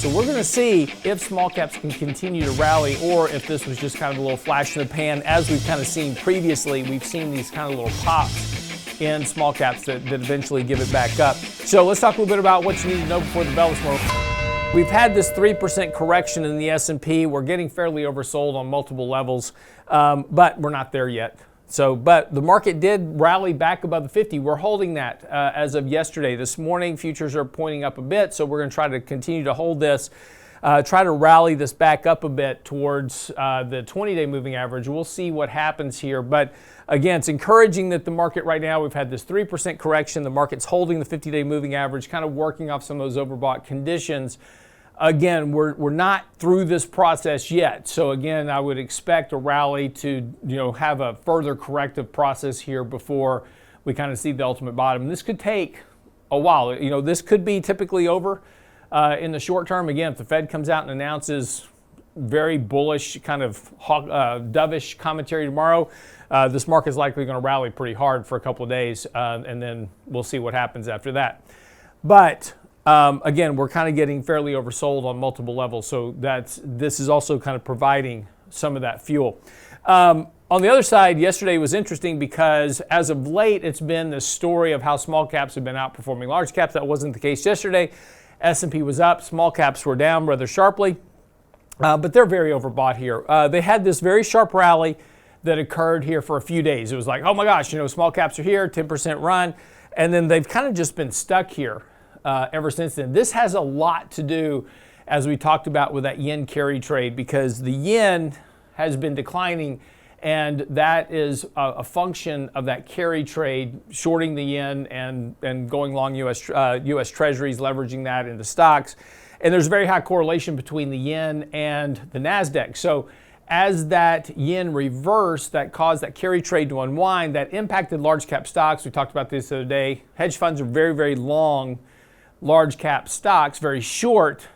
So we're going to see if small caps can continue to rally or if this was just kind of a little flash in the pan. As we've kind of seen previously, we've seen these kind of little pops in small caps that eventually give it back up. So let's talk a little bit about what you need to know before the bell this morning. We've had this 3% correction in the S&P. We're getting fairly oversold on multiple levels, but we're not there yet. But the market did rally back above the 50. We're holding that as of yesterday. This morning, futures are pointing up a bit, so we're going to try to continue to hold this, try to rally this back up a bit towards the 20-day moving average. We'll see what happens here. But again, it's encouraging that the market right now, we've had this 3% correction. The market's holding the 50-day moving average, kind of working off some of those overbought conditions. Again, we're not through this process yet. So again, I would expect a rally to have a further corrective process here before we kind of see the ultimate bottom. This could take a while. This could be typically over in the short term. Again, if the Fed comes out and announces very bullish kind of dovish commentary tomorrow, this market is likely going to rally pretty hard for a couple of days, and then we'll see what happens after that. But again, we're kind of getting fairly oversold on multiple levels, so this is also kind of providing some of that fuel. On the other side, yesterday was interesting because as of late, it's been the story of how small caps have been outperforming large caps. That wasn't the case yesterday. S&P was up, small caps were down rather sharply, but they're very overbought here. They had this very sharp rally that occurred here for a few days. It was like, oh my gosh, small caps are here, 10% run, and then they've kind of just been stuck here ever since then. This has a lot to do, as we talked about, with that yen carry trade, because the yen has been declining, and that is a function of that carry trade, shorting the yen and going long U.S. Treasuries, leveraging that into stocks. And there's a very high correlation between the yen and the NASDAQ. So as that yen reversed, that caused that carry trade to unwind, that impacted large cap stocks. We talked about this the other day. Hedge funds are very, very long large cap stocks, very short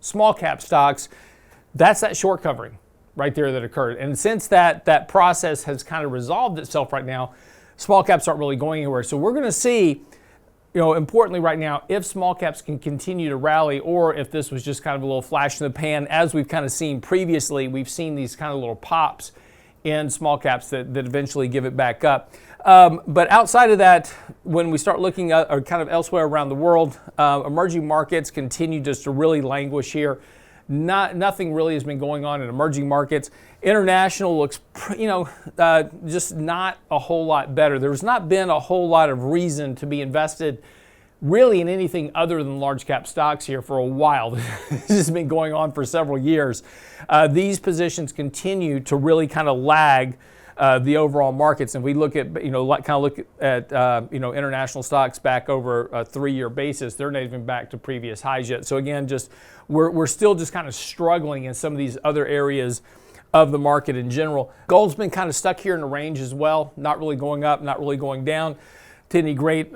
small cap stocks. That's that short covering right there that occurred. And since that process has kind of resolved itself right now, small caps aren't really going anywhere. So we're going to see, importantly right now, if small caps can continue to rally or if this was just kind of a little flash in the pan. As we've kind of seen previously, we've seen these kind of little pops in small caps that eventually give it back up. But outside of that, when we start looking at or kind of elsewhere around the world, emerging markets continue just to really languish here. Nothing really has been going on in emerging markets. International looks, just not a whole lot better. There's not been a whole lot of reason to be invested really in anything other than large cap stocks here for a while. This has been going on for several years. These positions continue to really kind of lag the overall markets. And we look at, international stocks back over a 3-year basis. They're not even back to previous highs yet. So again, we're still just kind of struggling in some of these other areas of the market in general. Gold's been kind of stuck here in the range as well, not really going up, not really going down to any great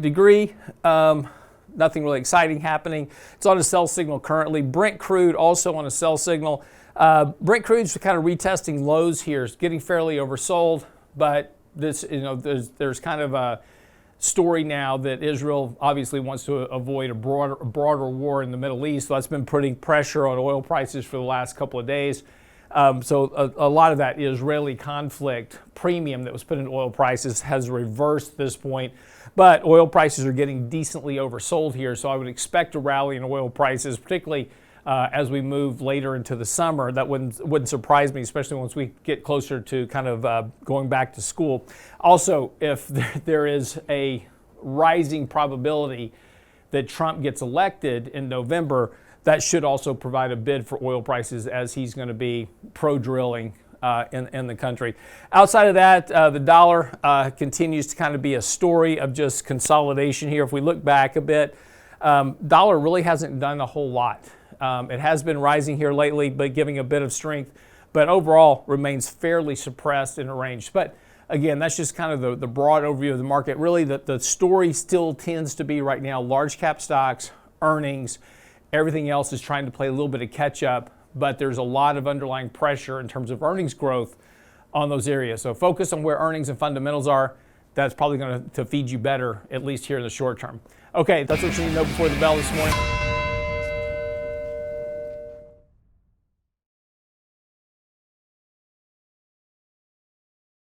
degree. Nothing really exciting happening. It's on a sell signal currently. Brent Crude also on a sell signal. Brent Crude's kind of retesting lows here. It's getting fairly oversold, but this, there's kind of a story now that Israel obviously wants to avoid a broader war in the Middle East. So that's been putting pressure on oil prices for the last couple of days. So a lot of that Israeli conflict premium that was put in oil prices has reversed at this point. But oil prices are getting decently oversold here. So I would expect a rally in oil prices, particularly as we move later into the summer. That wouldn't surprise me, especially once we get closer to kind of going back to school. Also, if there is a rising probability that Trump gets elected in November, that should also provide a bid for oil prices, as he's going to be pro-drilling in the country. Outside of that, the dollar continues to kind of be a story of just consolidation here. If we look back a bit, dollar really hasn't done a whole lot. It has been rising here lately, but giving a bit of strength, but overall remains fairly suppressed in a range. But again, that's just kind of the broad overview of the market. Really, the story still tends to be right now large cap stocks, earnings. Everything else is trying to play a little bit of catch up, but there's a lot of underlying pressure in terms of earnings growth on those areas. So focus on where earnings and fundamentals are. That's probably going to feed you better, at least here in the short term. Okay, that's what you need to know before the bell this morning.